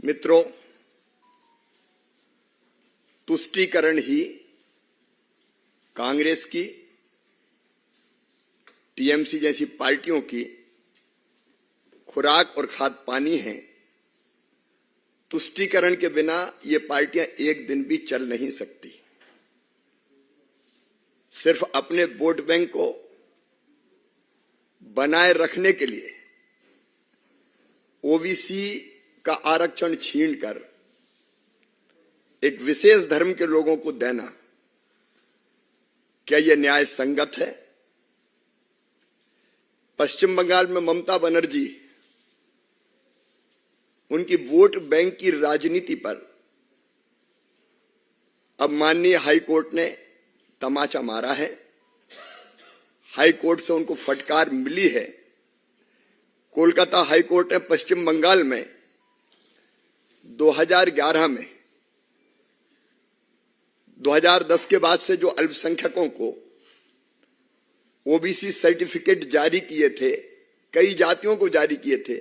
मित्रों, तुष्टीकरण ही कांग्रेस की, टीएमसी जैसी पार्टियों की खुराक और खाद पानी है। तुष्टीकरण के बिना ये पार्टियां एक दिन भी चल नहीं सकती। सिर्फ अपने वोट बैंक को बनाए रखने के लिए ओबीसी का आरक्षण छीनकर एक विशेष धर्म के लोगों को देना, क्या यह न्याय संगत है? पश्चिम बंगाल में ममता बनर्जी उनकी वोट बैंक की राजनीति पर अब माननीय हाई कोर्ट ने तमाचा मारा है। हाई कोर्ट से उनको फटकार मिली है। कोलकाता हाई कोर्ट ने पश्चिम बंगाल में 2011 में 2010 के बाद से जो अल्पसंख्यकों को ओबीसी सर्टिफिकेट जारी किए थे, कई जातियों को जारी किए थे,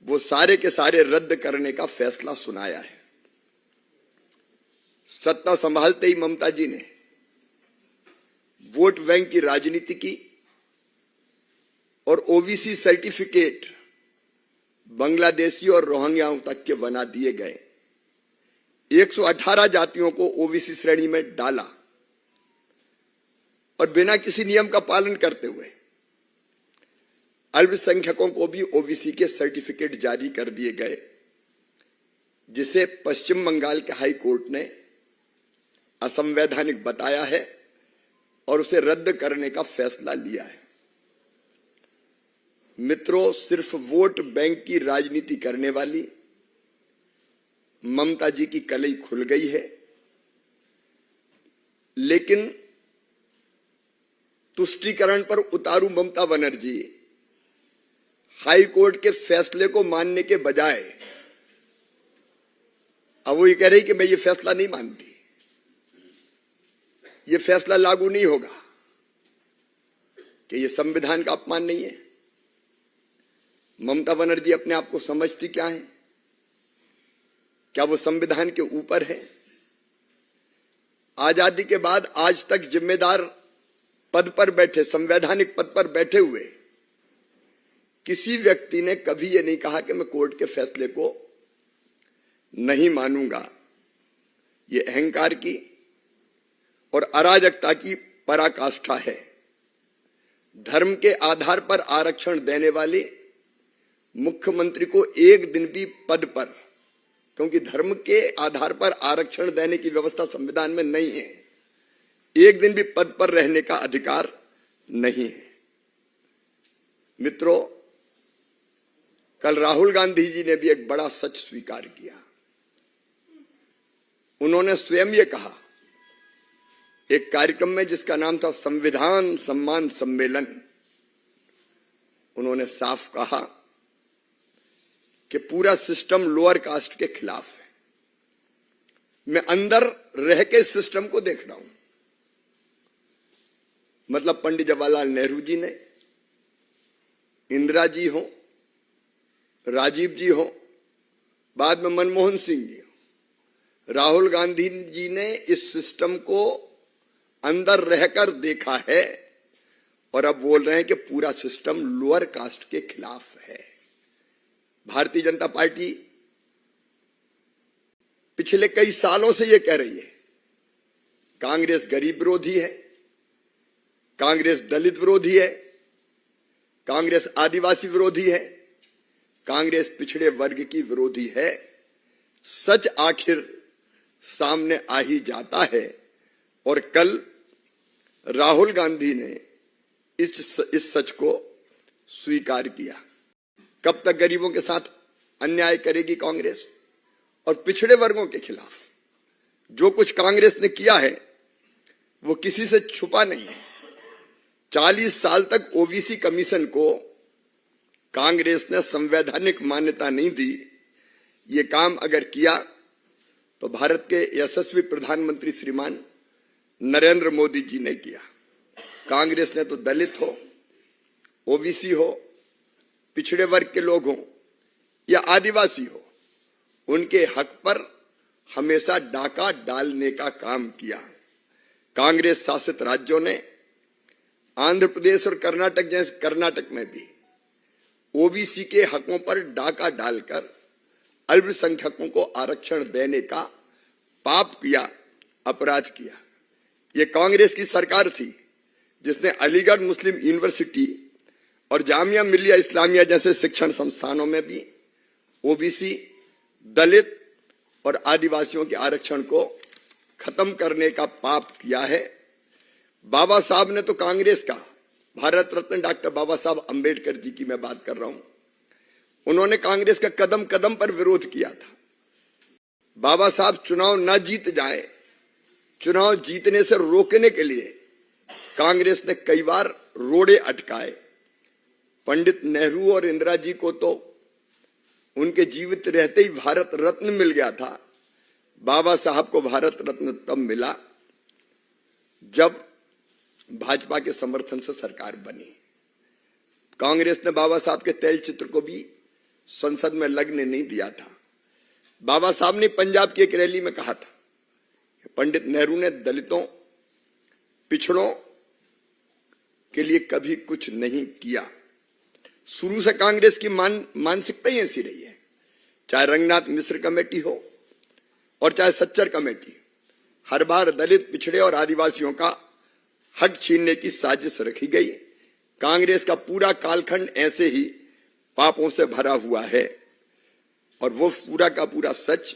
वो सारे के सारे रद्द करने का फैसला सुनाया है। सत्ता संभालते ही ममता जी ने वोट बैंक की राजनीति की और ओबीसी सर्टिफिकेट बांग्लादेशी और रोहिंग्याओं तक के बना दिए गए। 118 जातियों को ओबीसी श्रेणी में डाला और बिना किसी नियम का पालन करते हुए अल्पसंख्यकों को भी ओबीसी के सर्टिफिकेट जारी कर दिए गए, जिसे पश्चिम बंगाल के हाई कोर्ट ने असंवैधानिक बताया है और उसे रद्द करने का फैसला लिया है। मित्रों, सिर्फ वोट बैंक की राजनीति करने वाली ममता जी की कलई खुल गई है, लेकिन तुष्टीकरण पर उतारू ममता बनर्जी हाई कोर्ट के फैसले को मानने के बजाय अब वो ये कह रही कि मैं ये फैसला नहीं मानती, ये फैसला लागू नहीं होगा, कि ये संविधान का अपमान नहीं है। ममता बनर्जी अपने आप को समझती क्या है? क्या वो संविधान के ऊपर है? आजादी के बाद आज तक जिम्मेदार पद पर बैठे, संवैधानिक पद पर बैठे हुए किसी व्यक्ति ने कभी ये नहीं कहा कि मैं कोर्ट के फैसले को नहीं मानूंगा। ये अहंकार की और अराजकता की पराकाष्ठा है। धर्म के आधार पर आरक्षण देने वाले मुख्यमंत्री को एक दिन भी पद पर, क्योंकि धर्म के आधार पर आरक्षण देने की व्यवस्था संविधान में नहीं है, एक दिन भी पद पर रहने का अधिकार नहीं है। मित्रों, कल राहुल गांधी जी ने भी एक बड़ा सच स्वीकार किया। उन्होंने स्वयं ये कहा एक कार्यक्रम में जिसका नाम था संविधान सम्मान सम्मेलन, उन्होंने साफ कहा कि पूरा सिस्टम लोअर कास्ट के खिलाफ है। मैं अंदर रह के सिस्टम को देख रहा हूं। मतलब पंडित जवाहरलाल नेहरू जी ने, इंदिरा जी हो, राजीव जी हो, बाद में मनमोहन सिंह जी हो, राहुल गांधी जी ने इस सिस्टम को अंदर रहकर देखा है और अब बोल रहे हैं कि पूरा सिस्टम लोअर कास्ट के खिलाफ है। भारतीय जनता पार्टी पिछले कई सालों से यह कह रही है कांग्रेस गरीब विरोधी है, कांग्रेस दलित विरोधी है, कांग्रेस आदिवासी विरोधी है, कांग्रेस पिछड़े वर्ग की विरोधी है। सच आखिर सामने आ ही जाता है और कल राहुल गांधी ने इस सच को स्वीकार किया। कब तक गरीबों के साथ अन्याय करेगी कांग्रेस और पिछड़े वर्गों के खिलाफ? जो कुछ कांग्रेस ने किया है वो किसी से छुपा नहीं है। 40 साल तक ओबीसी कमीशन को कांग्रेस ने संवैधानिक मान्यता नहीं दी। ये काम अगर किया तो भारत के यशस्वी प्रधानमंत्री श्रीमान नरेंद्र मोदी जी ने किया। कांग्रेस ने तो दलित हो, ओबीसी हो, पिछड़े वर्ग के लोग हों या आदिवासी हो, उनके हक पर हमेशा डाका डालने का काम किया। कांग्रेस शासित राज्यों ने आंध्र प्रदेश और कर्नाटक में भी ओबीसी के हकों पर डाका डालकर अल्पसंख्यकों को आरक्षण देने का पाप किया, अपराध किया। ये कांग्रेस की सरकार थी जिसने अलीगढ़ मुस्लिम यूनिवर्सिटी और जामिया मिल्लिया इस्लामिया जैसे शिक्षण संस्थानों में भी ओबीसी, दलित और आदिवासियों के आरक्षण को खत्म करने का पाप किया है। बाबा साहब ने तो कांग्रेस का, भारत रत्न डॉक्टर बाबा साहब अंबेडकर जी की मैं बात कर रहा हूं, उन्होंने कांग्रेस का कदम कदम पर विरोध किया था। बाबा साहब चुनाव न जीत जाए, चुनाव जीतने से रोकने के लिए कांग्रेस ने कई बार रोड़े अटकाए। पंडित नेहरू और इंदिरा जी को तो उनके जीवित रहते ही भारत रत्न मिल गया था। बाबा साहब को भारत रत्न तब मिला जब भाजपा के समर्थन से सरकार बनी। कांग्रेस ने बाबा साहब के तैल चित्र को भी संसद में लगने नहीं दिया था। बाबा साहब ने पंजाब की एक रैली में कहा था कि पंडित नेहरू ने दलितों, पिछड़ों के लिए कभी कुछ नहीं किया। शुरू से कांग्रेस की मानसिकता ही ऐसी रही है, चाहे रंगनाथ मिश्र कमेटी हो और चाहे सच्चर कमेटी, हर बार दलित, पिछड़े और आदिवासियों का हक छीनने की साजिश रखी गई। कांग्रेस का पूरा कालखंड ऐसे ही पापों से भरा हुआ है और वो पूरा का पूरा सच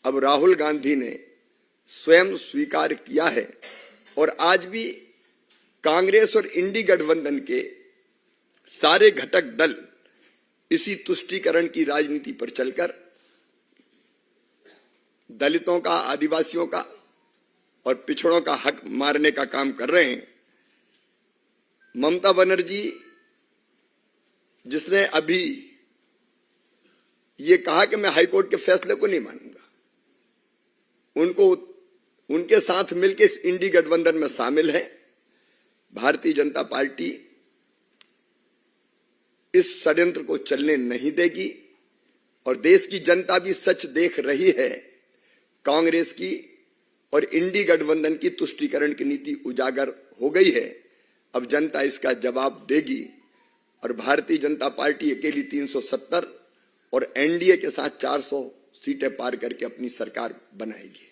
अब राहुल गांधी ने स्वयं स्वीकार किया है। और आज भी कांग्रेस और इंडी गठबंधन के सारे घटक दल इसी तुष्टीकरण की राजनीति पर चलकर दलितों का, आदिवासियों का और पिछड़ों का हक मारने का काम कर रहे हैं। ममता बनर्जी, जिसने अभी ये कहा कि मैं हाईकोर्ट के फैसले को नहीं मानूंगा, उनके साथ मिलकर इस इंडी गठबंधन में शामिल है। भारतीय जनता पार्टी इस षड्यंत्र को चलने नहीं देगी और देश की जनता भी सच देख रही है। कांग्रेस की और इंडी गठबंधन की तुष्टीकरण की नीति उजागर हो गई है। अब जनता इसका जवाब देगी और भारतीय जनता पार्टी अकेली 370 और एनडीए के साथ 400 सीटें पार करके अपनी सरकार बनाएगी।